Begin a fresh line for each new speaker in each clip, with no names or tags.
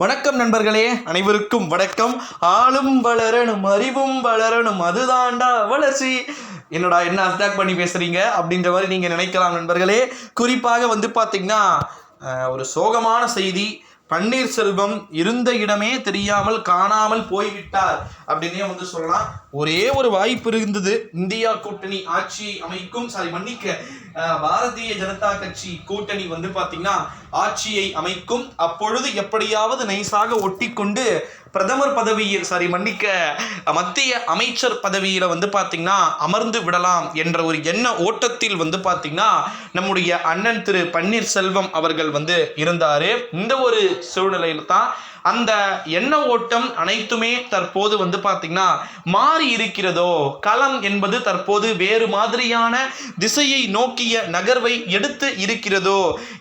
வணக்கம் நண்பர்களே, அனைவருக்கும் வணக்கம். ஆளும் வளரணும், அறிவும் வளரணும், அதுதான்டா வளர்ச்சி. என்னடா என்ன அட்டாக் பண்ணி பேசுறீங்க அப்படின்ற மாதிரி நீங்க நினைக்கலாம் நண்பர்களே. குறிப்பாக பார்த்தீங்கன்னா ஒரு சோகமான செய்தி. பன்னீர்செல்வம் இருந்த இடமே தெரியாமல் காணாமல் போய்விட்டார் அப்படின்னே சொல்லலாம். ஒரே ஒரு வாய்ப்பு இருந்தது. இந்தியா கூட்டணி ஆட்சி அமைக்கும் பாரதிய ஜனதா கட்சி கூட்டணி பார்த்தீங்கன்னா ஆட்சியை அமைக்கும். அப்பொழுது எப்படியாவது நைஸாக ஒட்டி கொண்டு பிரதமர் பதவியில் மத்திய அமைச்சர் பதவியில பார்த்தீங்கன்னா அமர்ந்து விடலாம் என்ற ஒரு எண்ண ஓட்டத்தில் பார்த்தீங்கன்னா நம்முடைய அண்ணன் திரு பன்னீர்செல்வம் அவர்கள் இருந்தாரு. இந்த ஒரு சூழ்நிலையில் தான் அந்த எண்ண ஓட்டம் அனைத்துமே தற்போது பார்த்தீங்கன்னா மாறி இருக்கிறதோ. களம் என்பது தற்போது வேறு மாதிரியான திசையை நோக்கிய நகர்வை எடுத்து இருக்கிறதோ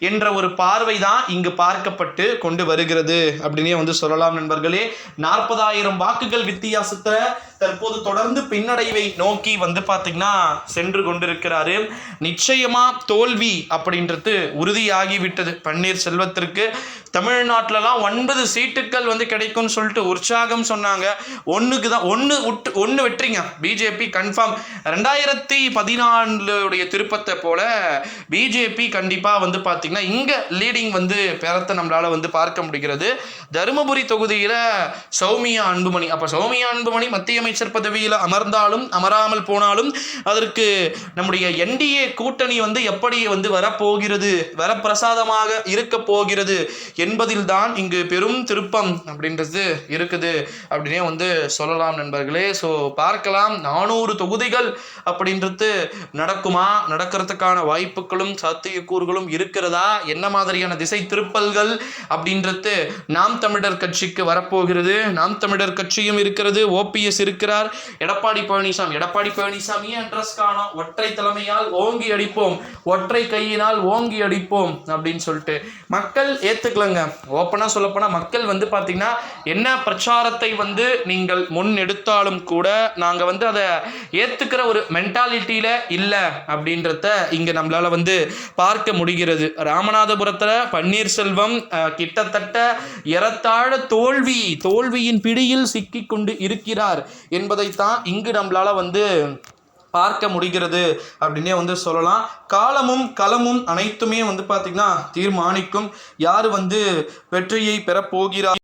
என்ற ஒரு பார்வை தான் இங்கு பார்க்கப்பட்டு கொண்டு வருகிறது அப்படின்னே சொல்லலாம் நண்பர்களே. 40,000 வாக்குகள் வித்தியாசத்தை தற்போது தொடர்ந்து பின்னடைவை நோக்கி பார்த்தீங்கன்னா சென்று கொண்டிருக்கிறாரு. நிச்சயமா தோல்வி அப்படின்றது உறுதியாகிவிட்டது பன்னீர்செல்வத்திற்கு. தமிழ்நாட்டிலலாம் 9 சீட்டுகள் கிடைக்கும்னு சொல்லிட்டு உற்சாகம் சொன்னாங்க. ஒன்று வெற்றிங்க. BJP confirm. 2014 திருப்பத்தை போல பிஜேபி கண்டிப்பா பார்த்தீங்கன்னா இங்க லீடிங் பெறத்தை நம்மளால பார்க்க முடிகிறது. தருமபுரி தொகுதியில சௌமியா அன்புமணி. அப்ப சௌமியா அன்புமணி மத்திய அமைச்சர் பதவியில் அமர்ந்தாலும் அமராமல் போனாலும் அதற்கு நம்முடைய என்டிஏ கூட்டணி எப்படி வரப்போகிறது, வரப்பிரசாதமாக இருக்க போகிறது என்பதில் தான் இங்கு பெரும் திருப்பம் அப்படின்றது இருக்குது அப்படின்னே சொல்லலாம் நண்பர்களே. ஸோ பார்க்கலாம் 400 தொகுதிகள் அப்படின்றது நடக்குமா, நடக்கிறதுக்கான வாய்ப்புகளும் சாத்தியக்கூறுகளும் இருக்கிறதா, என்ன மாதிரியான திசை திருப்பல்கள் அப்படின்றது நாம் தமிழர் கட்சிக்கு வரப்போகிறது. நாம் தமிழர் கட்சியும் இருக்கிறது, ஓபிஎஸ் இருக்கிறார், எடப்பாடி பழனிசாமி அட்ரஸ் காணோம். ஒற்றை தலைமையால் ஓங்கி அடிப்போம், ஒற்றை கையினால் ஓங்கி அடிப்போம் அப்படின்னு சொல்லிட்டு மக்கள் ஏத்துக்கலங்க. ஓப்பனா சொல்லப்போனா மக்கள் பார்த்தீங்கன்னா என்ன பிரச்சாரத்தை நீங்கள் முன் எடுத்தாலும் கூட நாங்க அதை ஏத்துக்கிற ஒரு மென்டாலிட்டியில இல்ல அப்படின்றத இங்க நம்மளால பார்க்க முடிகிறது. ராமநாதபுரத்துல பன்னீர்செல்வம் கிட்டத்தட்ட ஏறத்தாழ தோல்வியின் பிடியில் சிக்கிக் கொண்டு இருக்கிறார் என்பதைத்தான் இங்கு நம்மளால பார்க்க முடிகிறது அப்படின்னே சொல்லலாம். காலமும் களமும் அனைத்துமே பார்த்தீங்கன்னா தீர்மானிக்கும் யாரு வெற்றியை பெற போகிறார்.